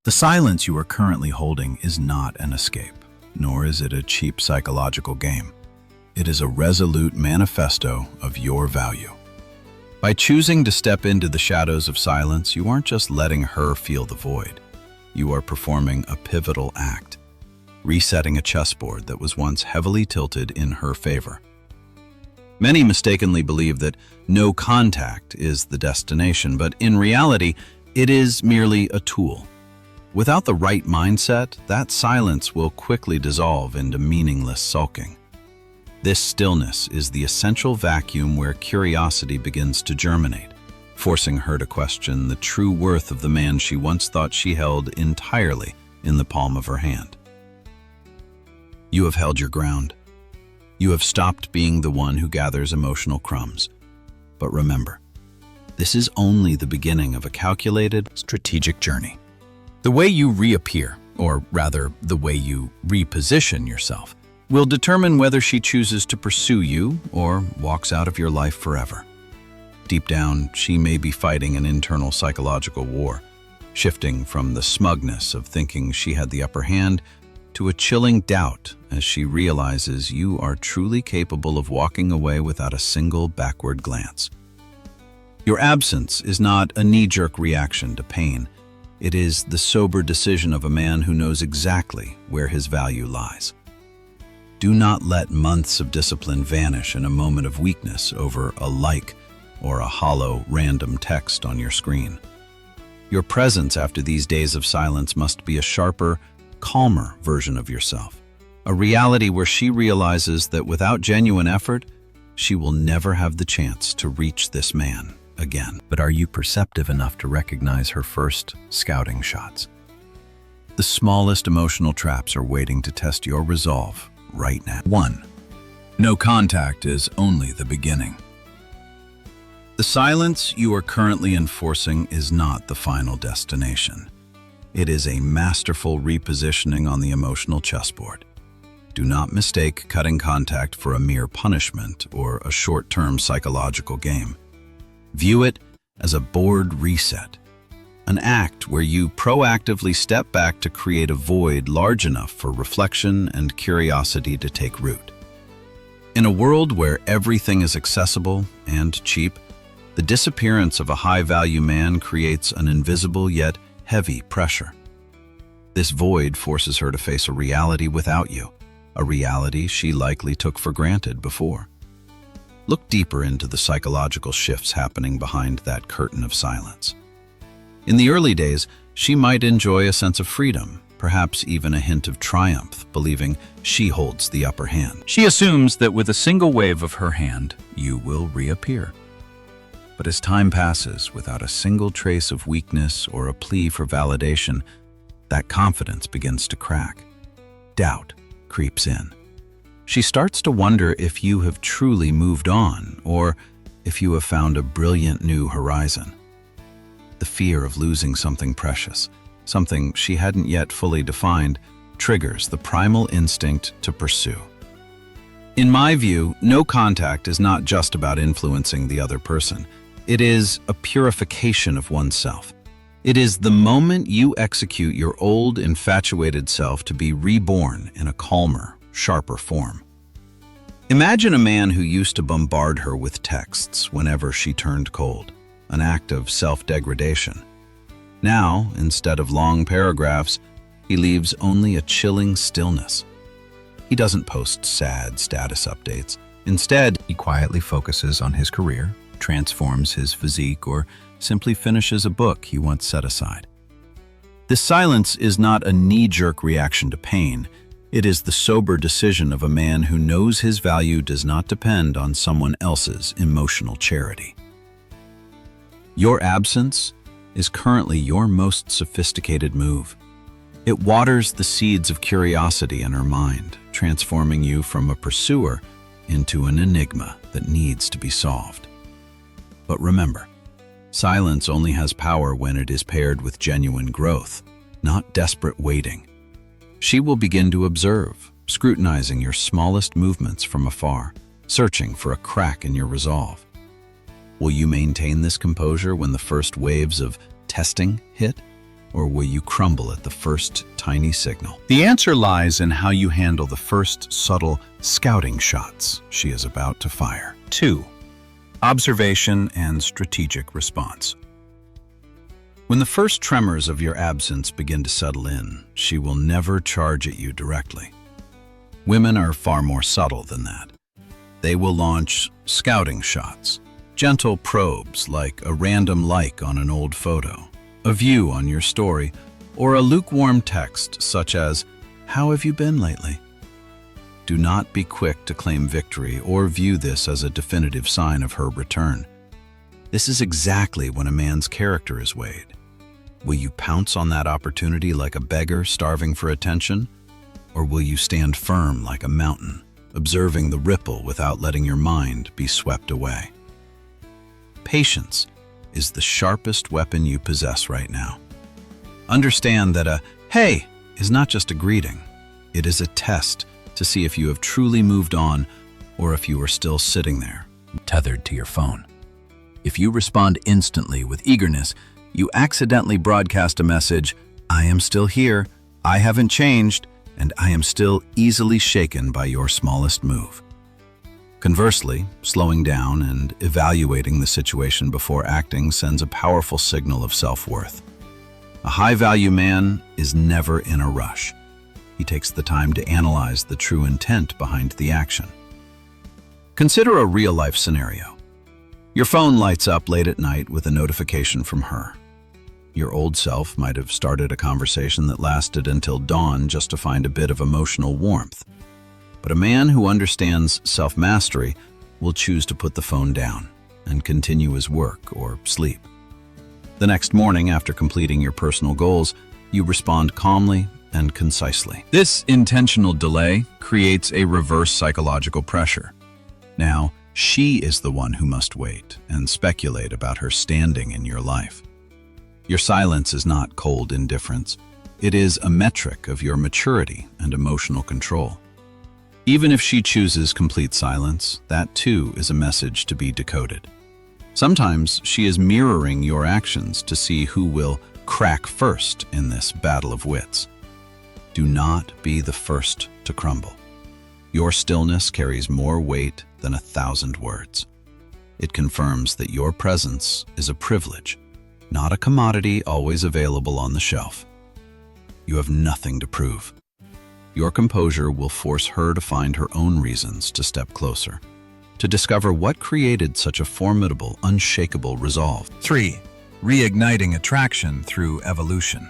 The silence you are currently holding is not an escape, nor is it a cheap psychological game. It is a resolute manifesto of your value. By choosing to step into the shadows of silence, you aren't just letting her feel the void. You are performing a pivotal act, resetting a chessboard that was once heavily tilted in her favor. Many mistakenly believe that no contact is the destination, but in reality, it is merely a tool. Without the right mindset, that silence will quickly dissolve into meaningless sulking. This stillness is the essential vacuum where curiosity begins to germinate, forcing her to question the true worth of the man she once thought she held entirely in the palm of her hand. You have held your ground. You have stopped being the one who gathers emotional crumbs. But remember, this is only the beginning of a calculated, strategic journey. The way you reappear, or rather, the way you reposition yourself, will determine whether she chooses to pursue you or walks out of your life forever. Deep down, she may be fighting an internal psychological war, shifting from the smugness of thinking she had the upper hand to a chilling doubt as she realizes you are truly capable of walking away without a single backward glance. Your absence is not a knee-jerk reaction to pain. It is the sober decision of a man who knows exactly where his value lies. Do not let months of discipline vanish in a moment of weakness over a like or a hollow, random text on your screen. Your presence after these days of silence must be a sharper, calmer version of yourself, a reality where she realizes that without genuine effort, she will never have the chance to reach this man again. But are you perceptive enough to recognize her first scouting shots? The smallest emotional traps are waiting to test your resolve right now. 1. No contact is only the beginning. The silence you are currently enforcing is not the final destination. It is a masterful repositioning on the emotional chessboard. Do not mistake cutting contact for a mere punishment or a short-term psychological game. View it as a board reset, an act where you proactively step back to create a void large enough for reflection and curiosity to take root. In a world where everything is accessible and cheap, the disappearance of a high-value man creates an invisible yet heavy pressure. This void forces her to face a reality without you, a reality she likely took for granted before. Look deeper into the psychological shifts happening behind that curtain of silence. In the early days, she might enjoy a sense of freedom, perhaps even a hint of triumph, believing she holds the upper hand. She assumes that with a single wave of her hand, you will reappear. But as time passes, without a single trace of weakness or a plea for validation, that confidence begins to crack. Doubt creeps in. She starts to wonder if you have truly moved on, or if you have found a brilliant new horizon. The fear of losing something precious, something she hadn't yet fully defined, triggers the primal instinct to pursue. In my view, no contact is not just about influencing the other person. It is a purification of oneself. It is the moment you execute your old, infatuated self to be reborn in a calmer, sharper form. Imagine a man who used to bombard her with texts whenever she turned cold, an act of self-degradation. Now, instead of long paragraphs, he leaves only a chilling stillness. He doesn't post sad status updates. Instead, he quietly focuses on his career, transforms his physique, or simply finishes a book he once set aside. This silence is not a knee-jerk reaction to pain. It is the sober decision of a man who knows his value does not depend on someone else's emotional charity. Your absence is currently your most sophisticated move. It waters the seeds of curiosity in her mind, transforming you from a pursuer into an enigma that needs to be solved. But remember, silence only has power when it is paired with genuine growth, not desperate waiting. She will begin to observe, scrutinizing your smallest movements from afar, searching for a crack in your resolve. Will you maintain this composure when the first waves of testing hit? or will you crumble at the first tiny signal? The answer lies in how you handle the first subtle scouting shots she is about to fire. 2. Observation and strategic response. When the first tremors of your absence begin to settle in, she will never charge at you directly. Women are far more subtle than that. They will launch scouting shots, gentle probes like a random like on an old photo, a view on your story, or a lukewarm text such as, "How have you been lately?" Do not be quick to claim victory or view this as a definitive sign of her return. This is exactly when a man's character is weighed. Will you pounce on that opportunity like a beggar starving for attention? Or will you stand firm like a mountain, observing the ripple without letting your mind be swept away? Patience is the sharpest weapon you possess right now. Understand that a "hey" is not just a greeting. It is a test to see if you have truly moved on or if you are still sitting there, tethered to your phone. If you respond instantly with eagerness, you accidentally broadcast a message, "I am still here, I haven't changed, and I am still easily shaken by your smallest move." Conversely, slowing down and evaluating the situation before acting sends a powerful signal of self-worth. A high-value man is never in a rush. He takes the time to analyze the true intent behind the action. Consider a real-life scenario. Your phone lights up late at night with a notification from her. Your old self might have started a conversation that lasted until dawn just to find a bit of emotional warmth. But a man who understands self-mastery will choose to put the phone down and continue his work or sleep. The next morning, after completing your personal goals, you respond calmly and concisely. This intentional delay creates a reverse psychological pressure. Now, she is the one who must wait and speculate about her standing in your life. Your silence is not cold indifference. It is a metric of your maturity and emotional control. Even if she chooses complete silence, that too is a message to be decoded. Sometimes she is mirroring your actions to see who will crack first in this battle of wits. Do not be the first to crumble. Your stillness carries more weight than 1,000 words. It confirms that your presence is a privilege, not a commodity always available on the shelf. You have nothing to prove. Your composure will force her to find her own reasons to step closer, to discover what created such a formidable, unshakable resolve. 3. Reigniting attraction through evolution.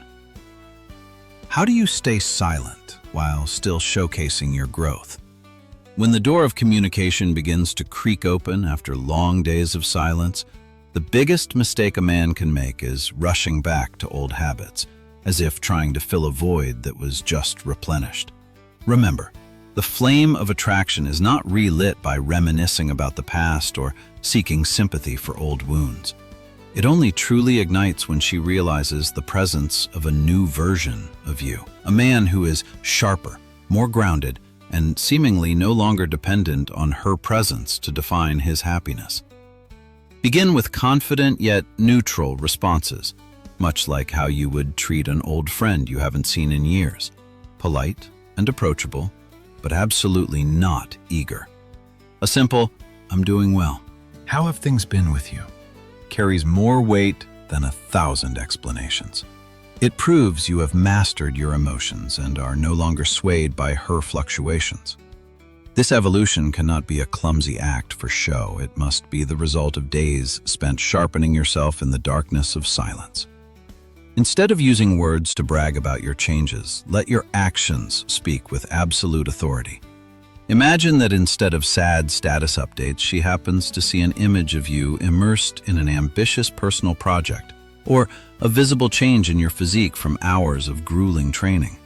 How do you stay silent while still showcasing your growth? When the door of communication begins to creak open after long days of silence, the biggest mistake a man can make is rushing back to old habits, as if trying to fill a void that was just replenished. Remember, the flame of attraction is not relit by reminiscing about the past or seeking sympathy for old wounds. It only truly ignites when she realizes the presence of a new version of you, a man who is sharper, more grounded, and seemingly no longer dependent on her presence to define his happiness. Begin with confident yet neutral responses, much like how you would treat an old friend you haven't seen in years. Polite and approachable, but absolutely not eager. A simple, "I'm doing well. How have things been with you?" carries more weight than 1,000 explanations. It proves you have mastered your emotions and are no longer swayed by her fluctuations. This evolution cannot be a clumsy act for show. It must be the result of days spent sharpening yourself in the darkness of silence. Instead of using words to brag about your changes, let your actions speak with absolute authority. Imagine that instead of sad status updates, she happens to see an image of you immersed in an ambitious personal project, or a visible change in your physique from hours of grueling training.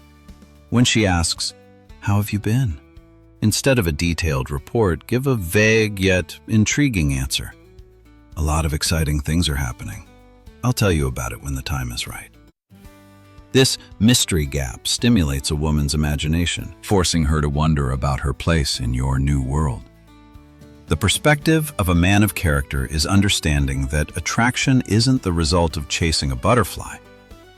When she asks, "How have you been?" instead of a detailed report, give a vague yet intriguing answer. "A lot of exciting things are happening. I'll tell you about it when the time is right." This mystery gap stimulates a woman's imagination, forcing her to wonder about her place in your new world. The perspective of a man of character is understanding that attraction isn't the result of chasing a butterfly.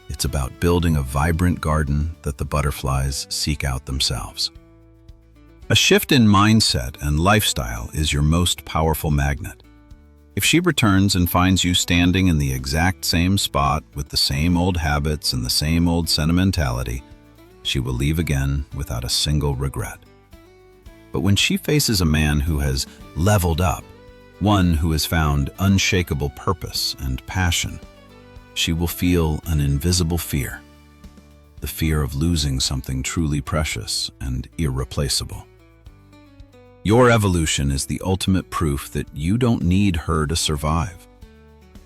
It's about building a vibrant garden that the butterflies seek out themselves. A shift in mindset and lifestyle is your most powerful magnet. If she returns and finds you standing in the exact same spot with the same old habits and the same old sentimentality, she will leave again without a single regret. But when she faces a man who has leveled up, one who has found unshakable purpose and passion, she will feel an invisible fear, the fear of losing something truly precious and irreplaceable. Your evolution is the ultimate proof that you don't need her to survive,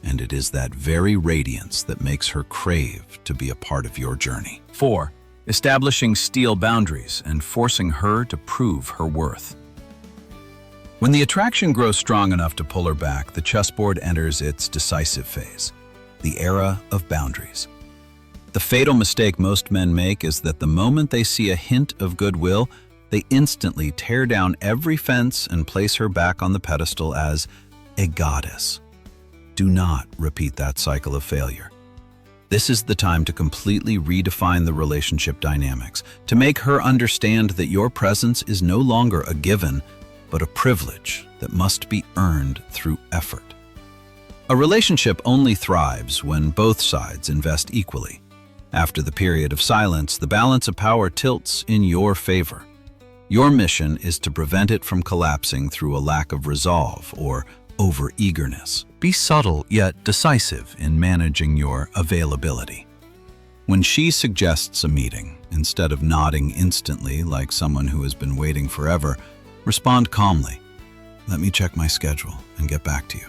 and it is that very radiance that makes her crave to be a part of your journey. 4. Establishing steel boundaries and forcing her to prove her worth. When the attraction grows strong enough to pull her back, the chessboard enters its decisive phase, the era of boundaries. The fatal mistake most men make is that the moment they see a hint of goodwill, they instantly tear down every fence and place her back on the pedestal as a goddess. Do not repeat that cycle of failure. This is the time to completely redefine the relationship dynamics, to make her understand that your presence is no longer a given, but a privilege that must be earned through effort. A relationship only thrives when both sides invest equally. After the period of silence, the balance of power tilts in your favor. Your mission is to prevent it from collapsing through a lack of resolve or over-eagerness. Be subtle yet decisive in managing your availability. When she suggests a meeting, instead of nodding instantly like someone who has been waiting forever, respond calmly. Let me check my schedule and get back to you.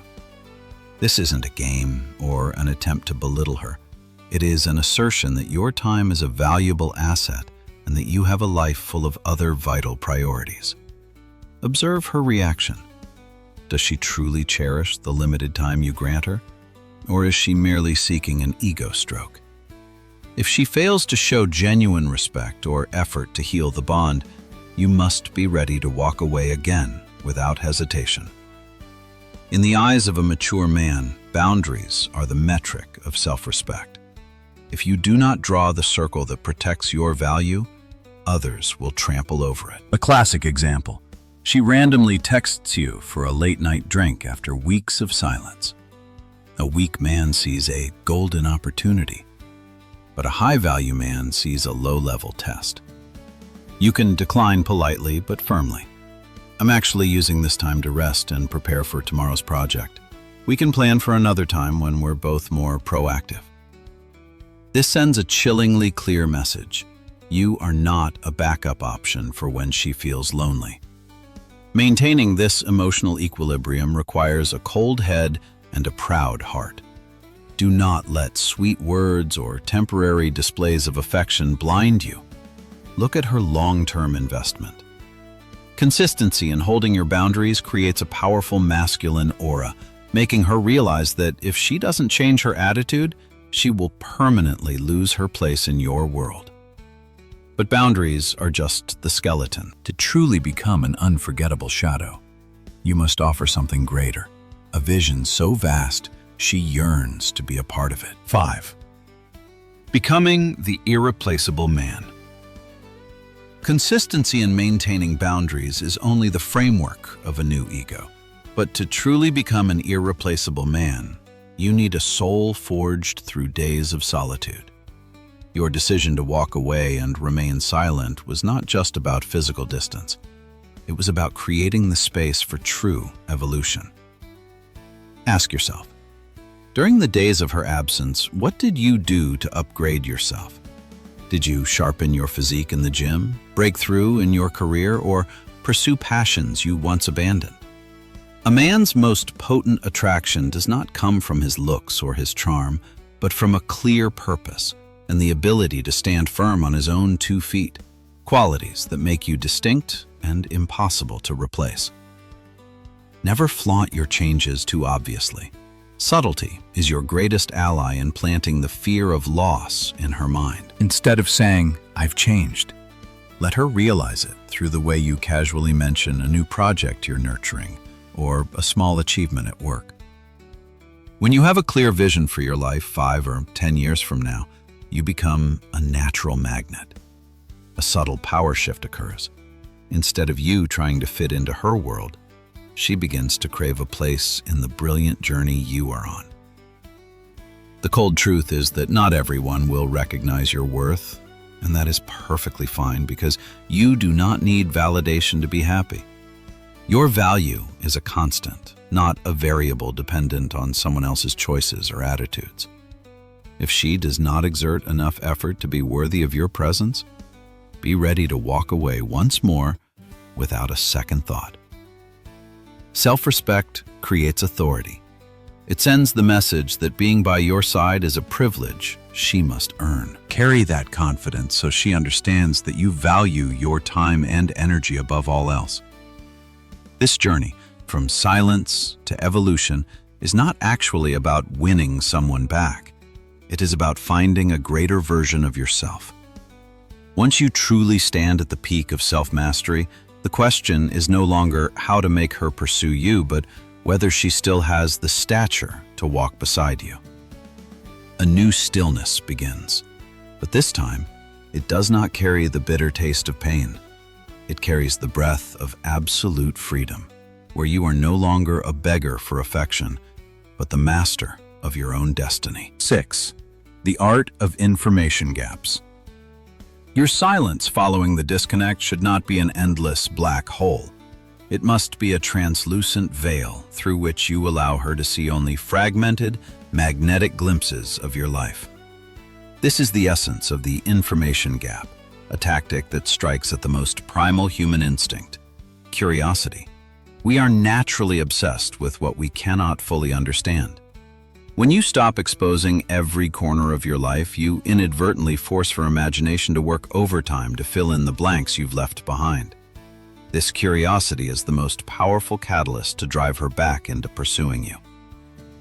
This isn't a game or an attempt to belittle her. It is an assertion that your time is a valuable asset and that you have a life full of other vital priorities. Observe her reaction. Does she truly cherish the limited time you grant her? Or is she merely seeking an ego stroke? If she fails to show genuine respect or effort to heal the bond, you must be ready to walk away again without hesitation. In the eyes of a mature man, boundaries are the metric of self-respect. If you do not draw the circle that protects your value, others will trample over it. A classic example. She randomly texts you for a late-night drink after weeks of silence. A weak man sees a golden opportunity, but a high-value man sees a low-level test. You can decline politely but firmly. I'm actually using this time to rest and prepare for tomorrow's project. We can plan for another time when we're both more proactive. This sends a chillingly clear message. You are not a backup option for when she feels lonely. Maintaining this emotional equilibrium requires a cold head and a proud heart. Do not let sweet words or temporary displays of affection blind you. Look at her long-term investment. Consistency in holding your boundaries creates a powerful masculine aura, making her realize that if she doesn't change her attitude, she will permanently lose her place in your world. But boundaries are just the skeleton. To truly become an unforgettable shadow, you must offer something greater, a vision so vast she yearns to be a part of it. 5. Becoming the irreplaceable man. Consistency in maintaining boundaries is only the framework of a new ego. But to truly become an irreplaceable man, you need a soul forged through days of solitude. Your decision to walk away and remain silent was not just about physical distance. It was about creating the space for true evolution. Ask yourself, during the days of her absence, what did you do to upgrade yourself? Did you sharpen your physique in the gym, break through in your career, or pursue passions you once abandoned? A man's most potent attraction does not come from his looks or his charm, but from a clear purpose and the ability to stand firm on his own 2 feet, qualities that make you distinct and impossible to replace. Never flaunt your changes too obviously. Subtlety is your greatest ally in planting the fear of loss in her mind. Instead of saying, "I've changed," let her realize it through the way you casually mention a new project you're nurturing or a small achievement at work. When you have a clear vision for your life 5 or 10 years from now, you become a natural magnet. A subtle power shift occurs. Instead of you trying to fit into her world, she begins to crave a place in the brilliant journey you are on. The cold truth is that not everyone will recognize your worth, and that is perfectly fine because you do not need validation to be happy. Your value is a constant, not a variable dependent on someone else's choices or attitudes. If she does not exert enough effort to be worthy of your presence, be ready to walk away once more without a second thought. Self-respect creates authority. It sends the message that being by your side is a privilege she must earn. Carry that confidence so she understands that you value your time and energy above all else. This journey, from silence to evolution, is not actually about winning someone back. It is about finding a greater version of yourself. Once you truly stand at the peak of self-mastery, the question is no longer how to make her pursue you, but whether she still has the stature to walk beside you. A new stillness begins, but this time, it does not carry the bitter taste of pain. It carries the breath of absolute freedom, where you are no longer a beggar for affection, but the master of your own destiny. 6. The art of information gaps. Your silence following the disconnect should not be an endless black hole. It must be a translucent veil through which you allow her to see only fragmented, magnetic glimpses of your life. This is the essence of the information gap, a tactic that strikes at the most primal human instinct, curiosity. We are naturally obsessed with what we cannot fully understand. When you stop exposing every corner of your life, you inadvertently force her imagination to work overtime to fill in the blanks you've left behind. This curiosity is the most powerful catalyst to drive her back into pursuing you.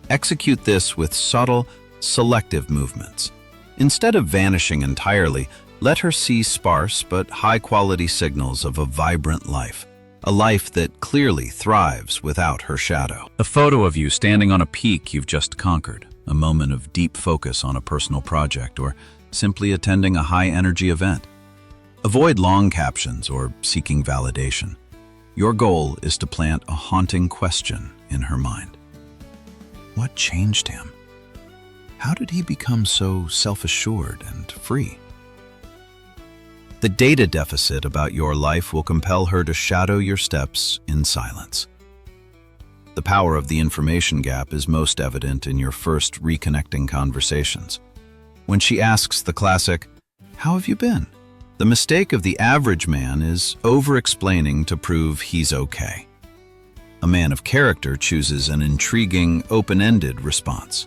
Execute this with subtle, selective movements. Instead of vanishing entirely, let her see sparse but high-quality signals of a vibrant life. A life that clearly thrives without her shadow. A photo of you standing on a peak you've just conquered, a moment of deep focus on a personal project, or simply attending a high-energy event. Avoid long captions or seeking validation. Your goal is to plant a haunting question in her mind. What changed him? How did he become so self-assured and free? The data deficit about your life will compel her to shadow your steps in silence. The power of the information gap is most evident in your first reconnecting conversations. When she asks the classic, "How have you been?" the mistake of the average man is over-explaining to prove he's okay. A man of character chooses an intriguing, open-ended response.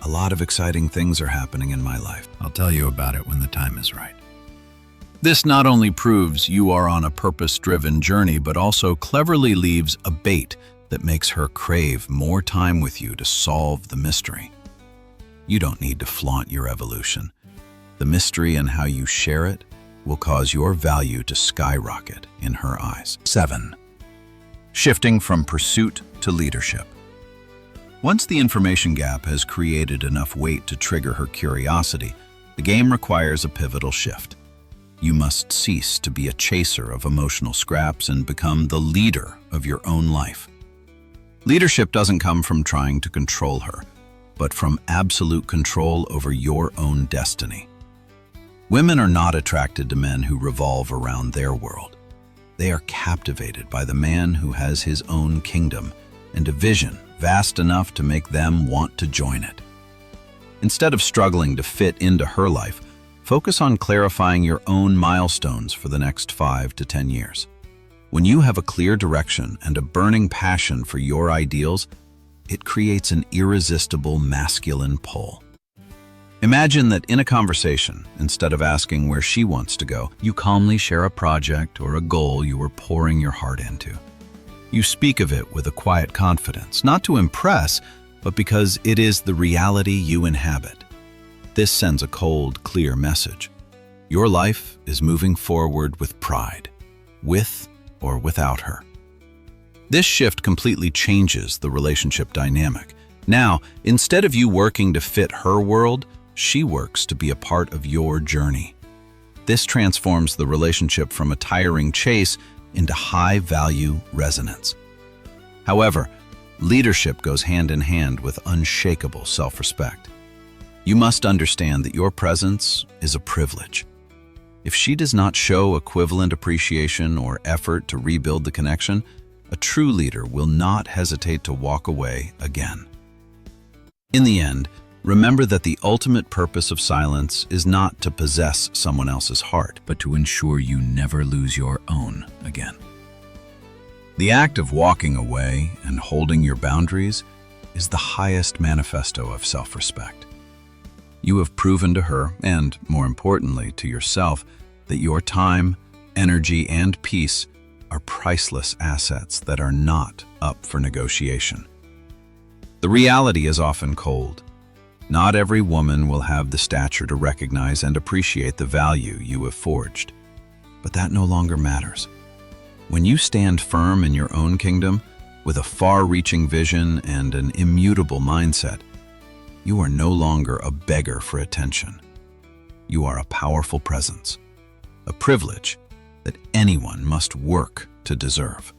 "A lot of exciting things are happening in my life. I'll tell you about it when the time is right." This not only proves you are on a purpose-driven journey, but also cleverly leaves a bait that makes her crave more time with you to solve the mystery. You don't need to flaunt your evolution. The mystery and how you share it will cause your value to skyrocket in her eyes. 7. Shifting from pursuit to leadership. Once the information gap has created enough weight to trigger her curiosity, the game requires a pivotal shift. You must cease to be a chaser of emotional scraps and become the leader of your own life. Leadership doesn't come from trying to control her, but from absolute control over your own destiny. Women are not attracted to men who revolve around their world. They are captivated by the man who has his own kingdom and a vision vast enough to make them want to join it. Instead of struggling to fit into her life, focus on clarifying your own milestones for the next 5 to 10 years. When you have a clear direction and a burning passion for your ideals, it creates an irresistible masculine pull. Imagine that in a conversation, instead of asking where she wants to go, you calmly share a project or a goal you are pouring your heart into. You speak of it with a quiet confidence, not to impress, but because it is the reality you inhabit. This sends a cold, clear message. Your life is moving forward with pride, with or without her. This shift completely changes the relationship dynamic. Now, instead of you working to fit her world, she works to be a part of your journey. This transforms the relationship from a tiring chase into high-value resonance. However, leadership goes hand in hand with unshakable self-respect. You must understand that your presence is a privilege. If she does not show equivalent appreciation or effort to rebuild the connection, a true leader will not hesitate to walk away again. In the end, remember that the ultimate purpose of silence is not to possess someone else's heart, but to ensure you never lose your own again. The act of walking away and holding your boundaries is the highest manifesto of self-respect. You have proven to her, and more importantly to yourself, that your time, energy, and peace are priceless assets that are not up for negotiation. The reality is often cold. Not every woman will have the stature to recognize and appreciate the value you have forged. But that no longer matters. When you stand firm in your own kingdom, with a far-reaching vision and an immutable mindset, you are no longer a beggar for attention. You are a powerful presence, a privilege that anyone must work to deserve.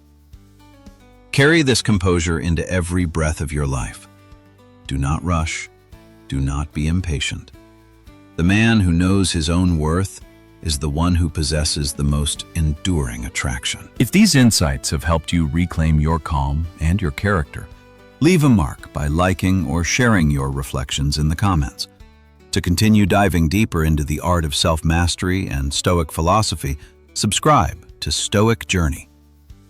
Carry this composure into every breath of your life. Do not rush. Do not be impatient. The man who knows his own worth is the one who possesses the most enduring attraction. If these insights have helped you reclaim your calm and your character, leave a mark by liking or sharing your reflections in the comments. To continue diving deeper into the art of self-mastery and Stoic philosophy, subscribe to Stoic Journey.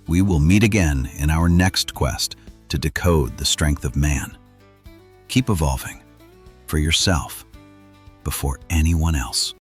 We will meet again in our next quest to decode the strength of man. Keep evolving for yourself before anyone else.